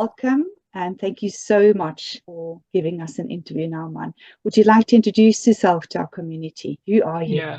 Welcome, and thank you so much for giving us an interview, Nauman. Would you like to introduce yourself to our community? Who are you?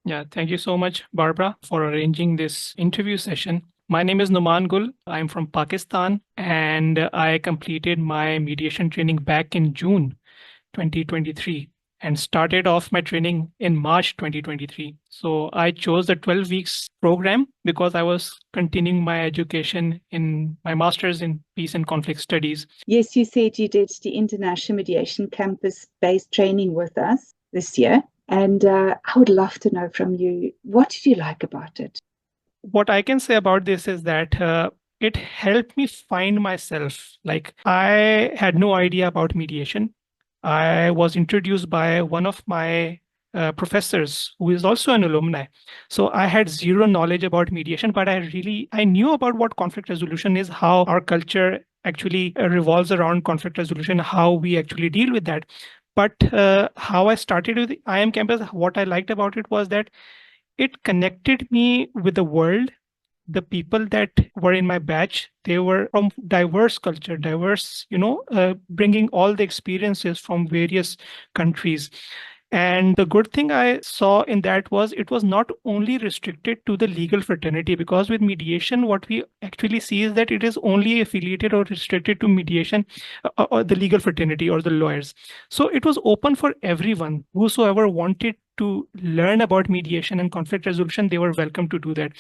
Yeah. Thank you so much, Barbara, for arranging this interview session. My name is Nauman Gul. I'm from Pakistan, and I completed my mediation training back in June 2023 and started off my training in March 2023. So I chose the 12 weeks program because I was continuing my education in my master's in peace and conflict studies. Yes, you said you did the International Mediation Campus based training with us this year. And I would love to know from you, what did you like about it? What I can say about this is that it helped me find myself. Like, I had no idea about mediation. I was introduced by one of my professors who is also an alumni. So I had zero knowledge about mediation, but I knew about what conflict resolution is, how our culture actually revolves around conflict resolution, how we actually deal with that. But how I started with the IM campus, what I liked about it was that it connected me with the world. The people that were in my batch, they were from diverse culture, diverse, bringing all the experiences from various countries. And the good thing I saw in that was it was not only restricted to the legal fraternity, because with mediation, what we actually see is that it is only affiliated or restricted to mediation or the legal fraternity or the lawyers. So it was open for everyone. Whosoever wanted to learn about mediation and conflict resolution, they were welcome to do that.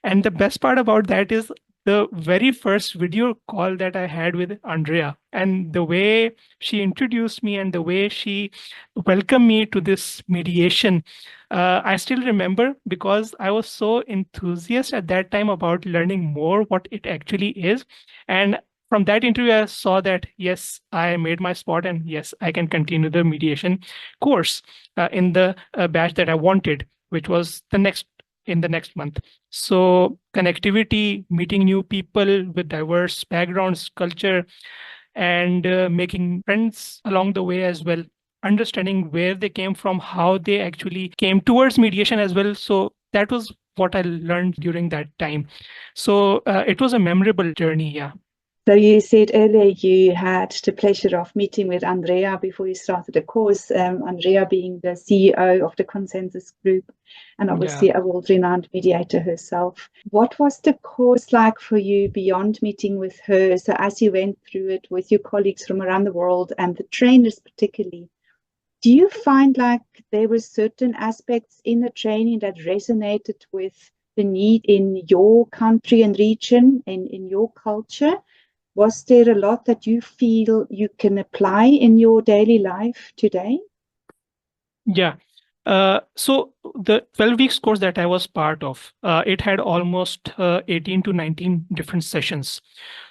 And the best part about that is the very first video call that I had with Andrea, and the way she introduced me and the way she welcomed me to this mediation. I still remember because I was so enthusiastic at that time about learning more what it actually is. And from that interview, I saw that, yes, I made my spot, and yes, I can continue the mediation course in the batch that I wanted, which was in the next month. So connectivity, meeting new people with diverse backgrounds, culture, and making friends along the way as well, understanding where they came from, how they actually came towards mediation as well. So that was what I learned during that time. So it was a memorable journey. Yeah. So you said earlier you had the pleasure of meeting with Andrea before you started the course, Andrea being the CEO of the Consensus Group and obviously a world-renowned mediator herself. What was the course like for you beyond meeting with her? So as you went through it with your colleagues from around the world and the trainers particularly, do you find like there were certain aspects in the training that resonated with the need in your country and region and in your culture? Was there a lot that you feel you can apply in your daily life today? Yeah. So the 12 weeks course that I was part of, it had almost 18 to 19 different sessions.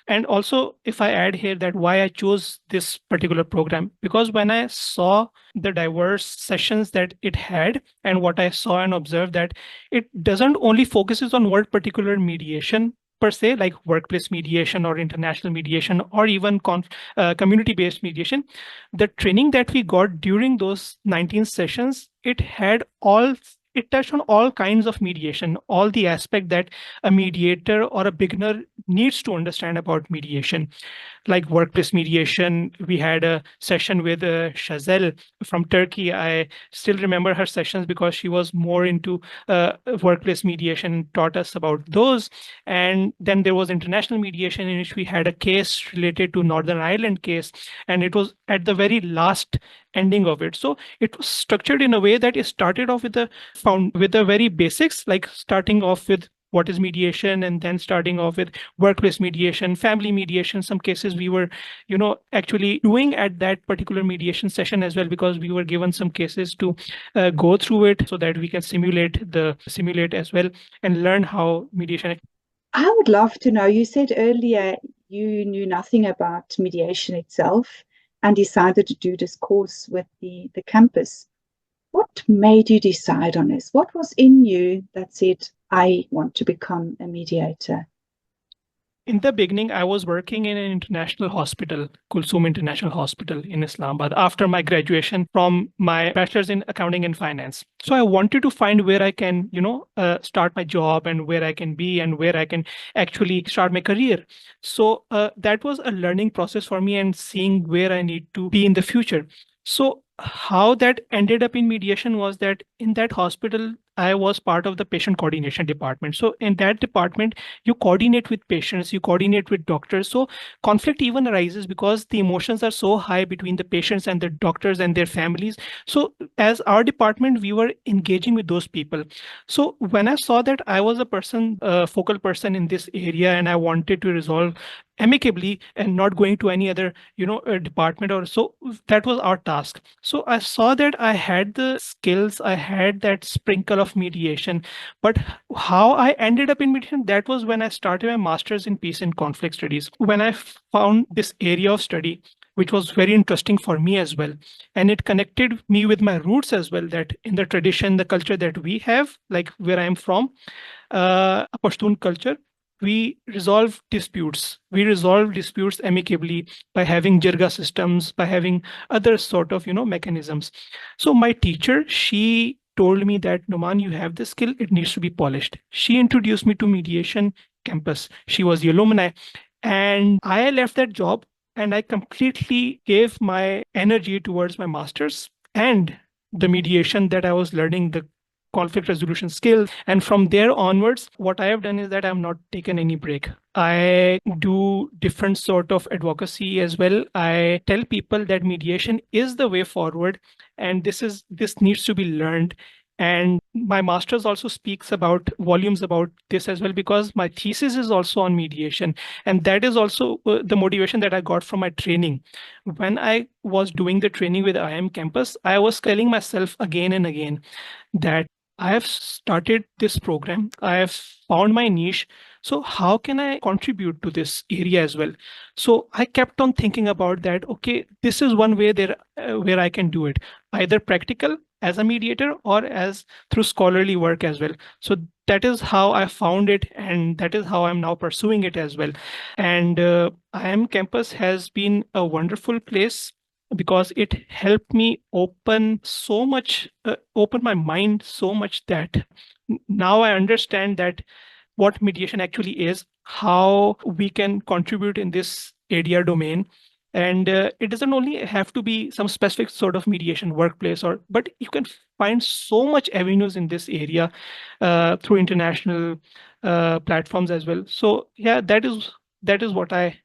And also, if I add here that why I chose this particular program, because when I saw the diverse sessions that it had and what I saw and observed, that it doesn't only focuses on one particular mediation per se, like workplace mediation or international mediation or even community-based mediation. The training that we got during those 19 sessions, it touched on all kinds of mediation, all the aspect that a mediator or a beginner needs to understand about mediation. Like workplace mediation, we had a session with Shazel from Turkey. I still remember her sessions because she was more into workplace mediation, taught us about those. And then there was international mediation, in which we had a case related to Northern Ireland case, and it was at the very last ending of it. So it was structured in a way that it started off with the very basics, like starting off with what is mediation, and then starting off with workplace mediation, family mediation. Some cases we were, actually doing at that particular mediation session as well, because we were given some cases to go through it so that we can simulate as well and learn how mediation. I would love to know, you said earlier you knew nothing about mediation itself and decided to do this course with the campus. What made you decide on this? What was in you that said, I want to become a mediator? In the beginning, I was working in an international hospital, Kulsum International Hospital in Islamabad, after my graduation from my bachelor's in accounting and finance. So I wanted to find where I can, start my job and where I can be and where I can actually start my career. So that was a learning process for me and seeing where I need to be in the future. So how that ended up in mediation was that in that hospital, I was part of the patient coordination department. So in that department, you coordinate with patients, you coordinate with doctors. So conflict even arises because the emotions are so high between the patients and the doctors and their families. So as our department, we were engaging with those people. So when I saw that I was a focal person in this area, and I wanted to resolve amicably and not going to any other department or so, that was our task. So I saw that I had the skills, I had that sprinkle of mediation, but how I ended up in mediation, that was when I started my master's in peace and conflict studies, when I found this area of study which was very interesting for me as well, and it connected me with my roots as well, that in the tradition, the culture that we have, like where I am from, a Pashtun culture, we resolve disputes. We resolve disputes amicably by having jirga systems, by having other sort of mechanisms. So my teacher, she told me that, Nauman, you have the skill, it needs to be polished. She introduced me to Mediation Campus. She was the alumni, and I left that job and I completely gave my energy towards my master's and the mediation that I was learning, the conflict resolution skills. And from there onwards, what I have done is that I have not taken any break. I do different sort of advocacy as well. I tell people that mediation is the way forward, and this needs to be learned. And my master's also speaks about volumes about this as well, because my thesis is also on mediation. And that is also the motivation that I got from my training. When I was doing the training with IIM campus, I was telling myself again and again that I have started this program, I have found my niche. So how can I contribute to this area as well? So I kept on thinking about that. Okay, this is one way there where I can do it, either practical as a mediator or as through scholarly work as well. So that is how I found it, and that is how I'm now pursuing it as well. And IIM campus has been a wonderful place because it helped me open so much, open my mind so much that now I understand that what mediation actually is, how we can contribute in this area domain. And it doesn't only have to be some specific sort of mediation workplace, but you can find so much avenues in this area through international platforms as well. So yeah, that is what I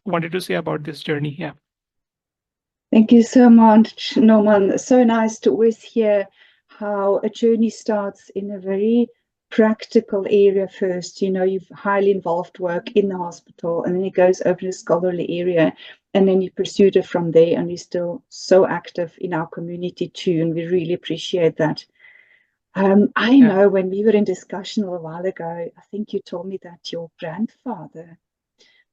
wanted to say about this journey. Yeah. Thank you so much, Nauman. So nice to always hear how a journey starts in a very practical area first. You've highly involved work in the hospital, and then it goes over to the scholarly area, and then you pursued it from there, and you're still so active in our community too, and we really appreciate that. I know when we were in discussion a while ago, I think you told me that your grandfather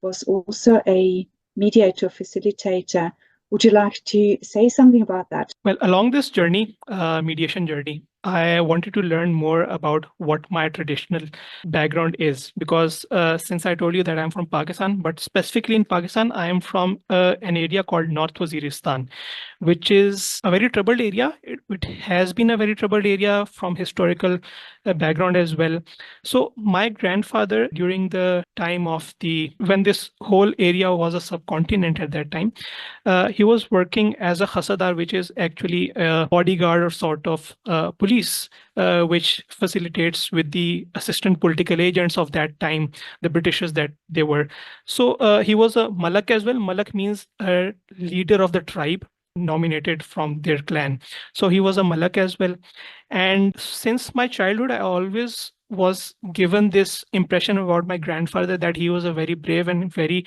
was also a mediator, facilitator. Would you like to say something about that? Well, along this journey, mediation journey, I wanted to learn more about what my traditional background is, because since I told you that I'm from Pakistan, but specifically in Pakistan, I am from an area called North Waziristan, which is a very troubled area. It has been a very troubled area from historical background as well. So my grandfather, during the time of when this whole area was a subcontinent at that time, he was working as a khasadar, which is actually a bodyguard or sort of police, which facilitates with the assistant political agents of that time, the Britishers that they were. So he was a Malak as well. Malak means a leader of the tribe, nominated from their clan. So he was a Malak as well. And since my childhood, I always was given this impression about my grandfather that he was a very brave and very,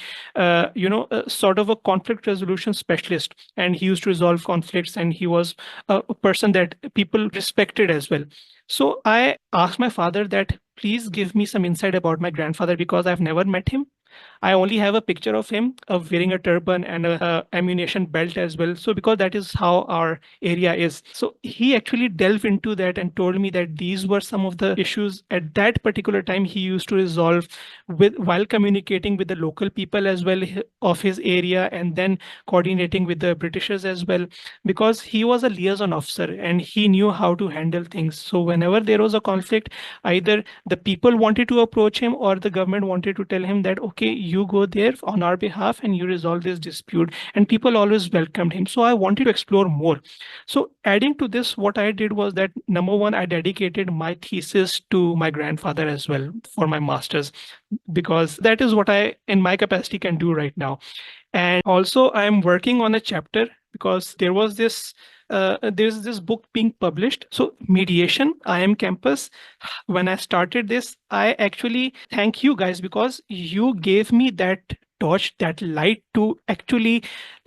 sort of a conflict resolution specialist. And he used to resolve conflicts, and he was a person that people respected as well. So I asked my father that, please give me some insight about my grandfather, because I've never met him. I only have a picture of him wearing a turban and a ammunition belt as well. So because that is how our area is. So he actually delved into that and told me that these were some of the issues at that particular time he used to resolve with while communicating with the local people as well of his area, and then coordinating with the Britishers as well, because he was a liaison officer and he knew how to handle things. So whenever there was a conflict, either the people wanted to approach him or the government wanted to tell him that, okay, you go there on our behalf and you resolve this dispute. And people always welcomed him. So I wanted to explore more. So adding to this, what I did was that, number one, I dedicated my thesis to my grandfather as well for my master's, because that is what I, in my capacity, can do right now. And also I'm working on a chapter because there's this book being published. So Mediation, IM Campus, when I started this, I actually thank you guys because you gave me that torch, that light to actually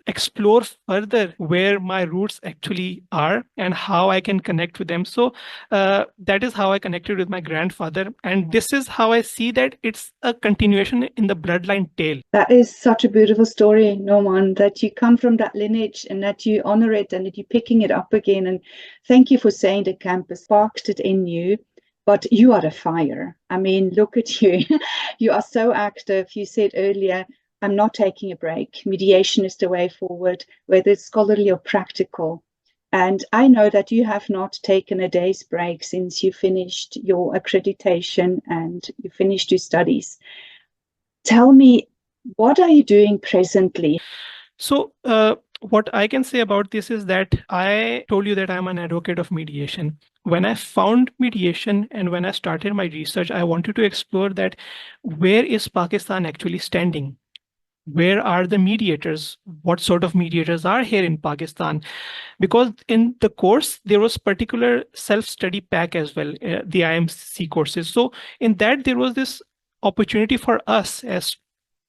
explore further where my roots actually are and how I can connect with them. So that is how I connected with my grandfather. And this is how I see that it's a continuation in the bloodline tale. That is such a beautiful story, Nauman, that you come from that lineage and that you honor it and that you're picking it up again. And thank you for saying the campus sparked it in you. But you are a fire. I mean, look at you. You are so active. You said earlier, I'm not taking a break. Mediation is the way forward, whether it's scholarly or practical. And I know that you have not taken a day's break since you finished your accreditation and you finished your studies. Tell me, what are you doing presently? So what I can say about this is that I told you that I'm an advocate of mediation. When I found mediation and when I started my research, I wanted to explore that where is Pakistan actually standing? Where are the mediators? What sort of mediators are here in Pakistan? Because in the course, there was particular self-study pack as well, the IMC courses. So in that, there was this opportunity for us as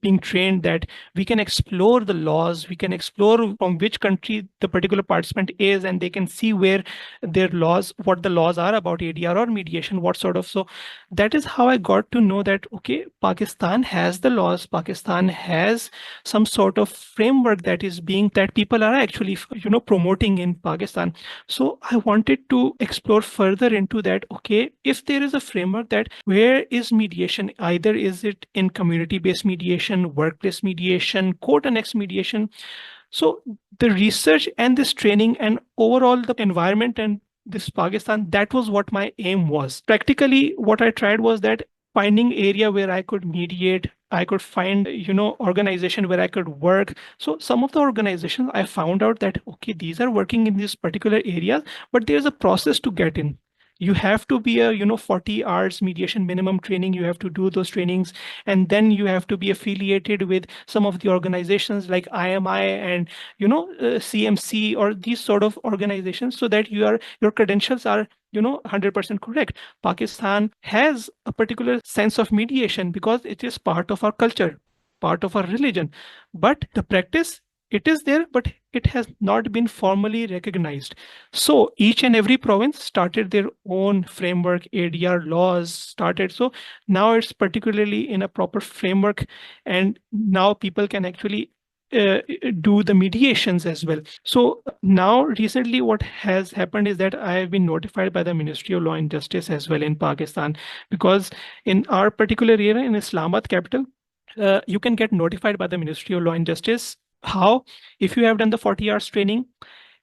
being trained that we can explore the laws, we can explore from which country the particular participant is, and they can see where their laws, what the laws are about ADR or mediation, what sort of. So that is how I got to know that, okay, Pakistan has the laws, Pakistan has some sort of framework that people are actually, promoting in Pakistan. So I wanted to explore further into that, okay, if there is a framework, that where is mediation? Either is it in community-based mediation, workplace mediation, court annexed mediation. So the research and this training and overall the environment and this Pakistan, that was what my aim was. Practically, what I tried was that finding area where I could mediate, I could find, organization where I could work. So some of the organizations, I found out that, okay, these are working in this particular area, but there's a process to get in. You have to be a 40 hours mediation minimum training. You have to do those trainings, and then you have to be affiliated with some of the organizations like IMI and CMC or these sort of organizations, so that your credentials are 100% correct. Pakistan has a particular sense of mediation because it is part of our culture, part of our religion, but the practice, it is there, but it has not been formally recognized. So each and every province started their own framework, ADR laws started. So now it's particularly in a proper framework, and now people can actually do the mediations as well. So now recently what has happened is that I have been notified by the Ministry of Law and Justice as well in Pakistan, because in our particular area in Islamabad capital, you can get notified by the Ministry of Law and Justice. How? If you have done the 40 hours training,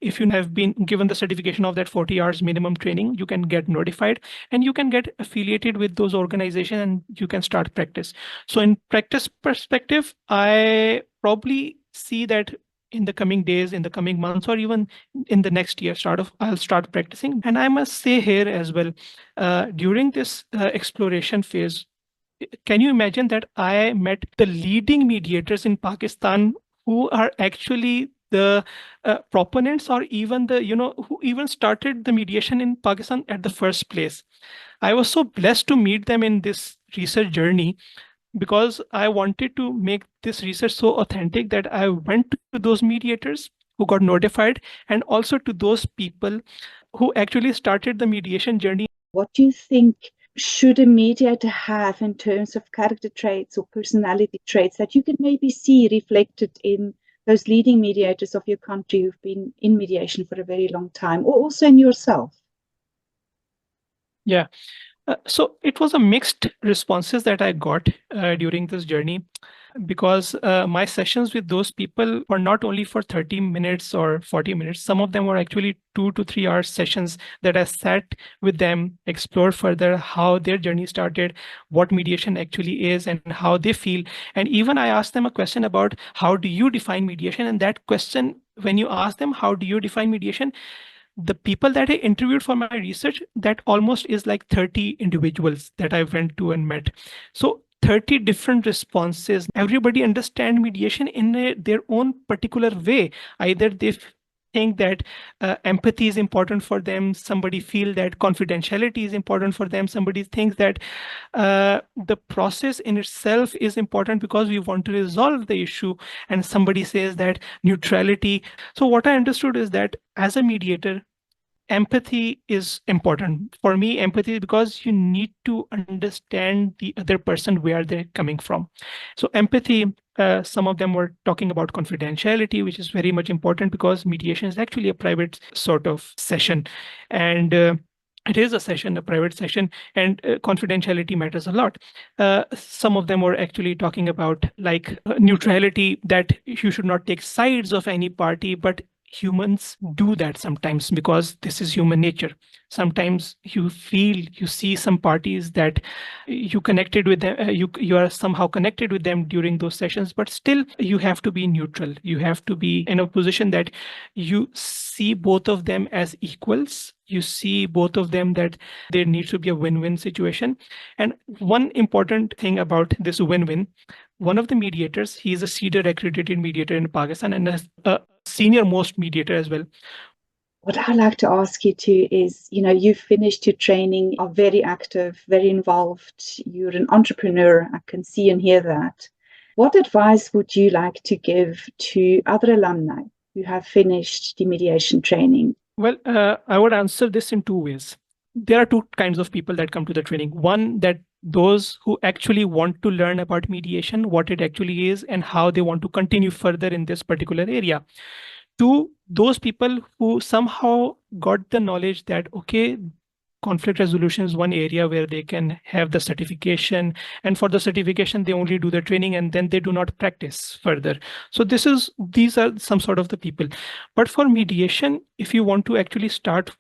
if you have been given the certification of that 40 hours minimum training, you can get notified and you can get affiliated with those organizations and you can start practice. So in practice perspective, I probably see that in the coming days, in the coming months, or even in the next year, I'll start practicing. And I must say here as well, during this exploration phase, can you imagine that I met the leading mediators in Pakistan who are actually the proponents, or even who even started the mediation in Pakistan at the first place. I was so blessed to meet them in this research journey, because I wanted to make this research so authentic that I went to those mediators who got notified, and also to those people who actually started the mediation journey. What do you think should a mediator have in terms of character traits or personality traits that you can maybe see reflected in those leading mediators of your country who've been in mediation for a very long time, or also in yourself? Yeah. So it was a mixed responses that I got during this journey, because my sessions with those people were not only for 30 minutes or 40 minutes. Some of them were actually 2 to 3 hour sessions that I sat with them, explored further how their journey started, what mediation actually is, and how they feel. And even I asked them a question about how do you define mediation? And that question, when you ask them, how do you define mediation? The people that I interviewed for my research, that almost is like 30 individuals that I went to and met. So 30 different responses. Everybody understand mediation in their own particular way. Either they think that empathy is important for them. Somebody feel that confidentiality is important for them. Somebody thinks that the process in itself is important because we want to resolve the issue. And somebody says that neutrality. So what I understood is that as a mediator, empathy is important for me. Empathy, because you need to understand the other person, where they're coming from. So empathy, some of them were talking about confidentiality, which is very much important because mediation is actually a private sort of session. And it is a session, a private session, and confidentiality matters a lot. Some of them were actually talking about like neutrality, that you should not take sides of any party, but humans do that sometimes because this is human nature. Sometimes you see some parties that you connected with them, you are somehow connected with them during those sessions, but still you have to be neutral. You have to be in a position that you see both of them as equals. You see both of them that there needs to be a win-win situation. And one important thing about this win-win, one of the mediators, he is a CEDAR accredited mediator in Pakistan and a senior most mediator as well. What I'd like to ask you too is, you've finished your training, are very active, very involved. You're an entrepreneur. I can see and hear that. What advice would you like to give to other alumni who have finished the mediation training? Well, I would answer this in two ways. There are two kinds of people that come to the training. One, that those who actually want to learn about mediation, what it actually is, and how they want to continue further in this particular area. Two, those people who somehow got the knowledge that, okay, conflict resolution is one area where they can have the certification, and for the certification they only do the training and then they do not practice further. So these are some sort of the people. But for mediation, if you want to actually start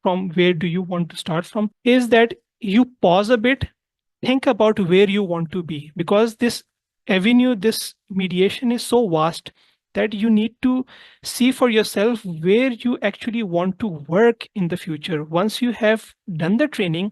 from, where do you want to start from, is that you pause a bit, think about where you want to be, because this avenue, this mediation is so vast that you need to see for yourself where you actually want to work in the future. Once you have done the training,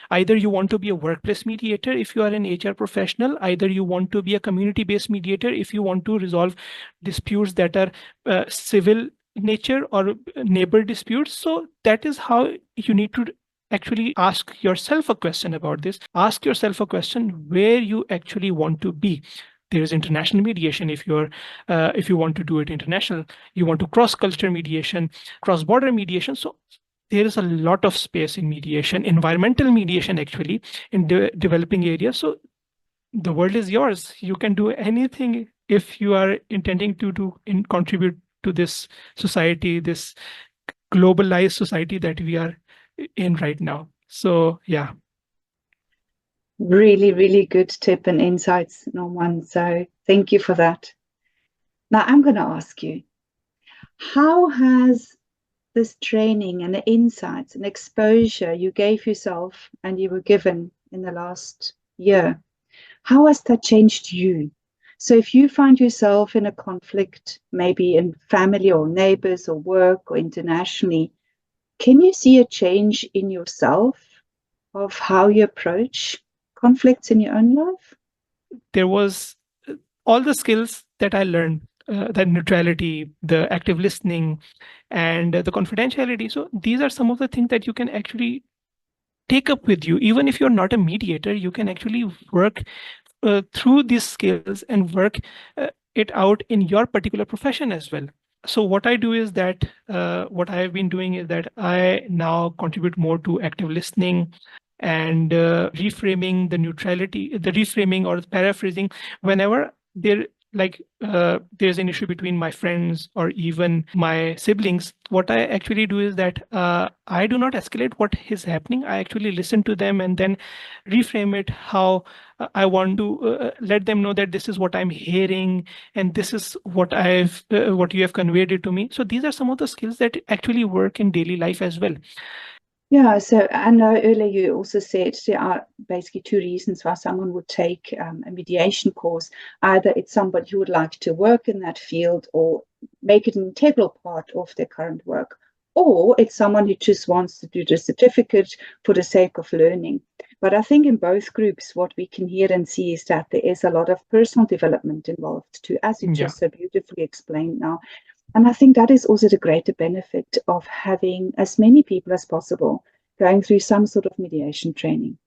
either you want to be a workplace mediator if you are an HR professional, either you want to be a community-based mediator if you want to resolve disputes that are civil nature or neighbor disputes. So that is how you need to actually ask yourself a question about this. Ask yourself a question where you actually want to be. There is international mediation if you want to do it international. You want to cross-culture mediation, cross-border mediation. So there is a lot of space in mediation, environmental mediation actually in developing areas. So the world is yours. You can do anything if you are intending to contribute to this society, this globalized society that we are in right now. So yeah. Really, really good tip and insights, Nauman. So thank you for that. Now I'm going to ask you, how has this training and the insights and exposure you gave yourself and you were given in the last year, how has that changed you? So if you find yourself in a conflict, maybe in family or neighbors or work or internationally, can you see a change in yourself of how you approach conflicts in your own life? There was all the skills that I learned, the neutrality, the active listening, and the confidentiality. So these are some of the things that you can actually take up with you. Even if you're not a mediator, you can actually work through these skills and work it out in your particular profession as well. So what I do is that what I have been doing is that I now contribute more to active listening and reframing the neutrality, the reframing or the paraphrasing whenever there's an issue between my friends or even my siblings. What I actually do is that I do not escalate what is happening. I actually listen to them and then reframe it how I want to let them know that this is what I'm hearing and this is what what you have conveyed it to me. So these are some of the skills that actually work in daily life as well. Yeah, so I know earlier you also said there are basically two reasons why someone would take a mediation course. Either it's somebody who would like to work in that field or make it an integral part of their current work, or it's someone who just wants to do the certificate for the sake of learning. But I think in both groups, what we can hear and see is that there is a lot of personal development involved too, as you just so beautifully explained now. And I think that is also the greater benefit of having as many people as possible going through some sort of mediation training.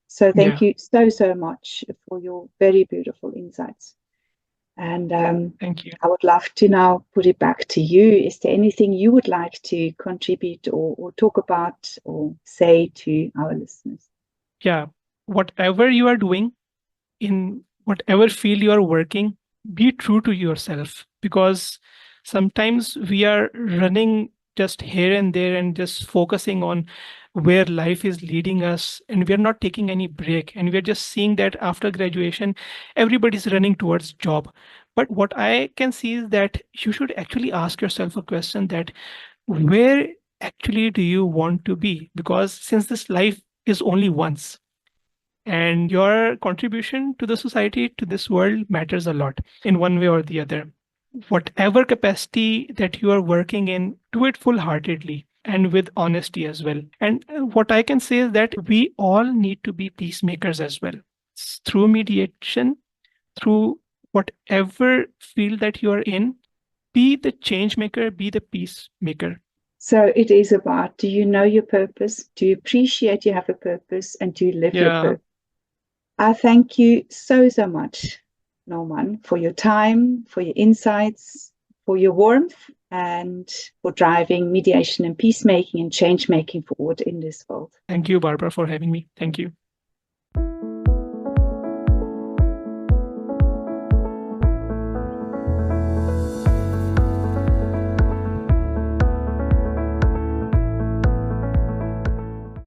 So thank you so much for your very beautiful insights. And thank you. I would love to now put it back to you. Is there anything you would like to contribute or talk about or say to our listeners? Yeah, whatever you are doing, in whatever field you are working, be true to yourself, because sometimes we are running just here and there and just focusing on where life is leading us, and we are not taking any break, and we are just seeing that after graduation everybody's running towards job. But what I can see is that you should actually ask yourself a question, that where actually do you want to be? Because since this life is only once, and your contribution to the society, to this world, matters a lot in one way or the other. Whatever capacity that you are working in, do it full-heartedly and with honesty as well. And what I can say is that we all need to be peacemakers as well. Through mediation, through whatever field that you are in, be the change maker, be the peacemaker. So it is about, do you know your purpose? Do you appreciate you have a purpose? And do you live your purpose? I thank you so much, Nauman, for your time, for your insights, for your warmth, and for driving mediation and peacemaking and change making forward in this world. Thank you, Barbara, for having me. Thank you.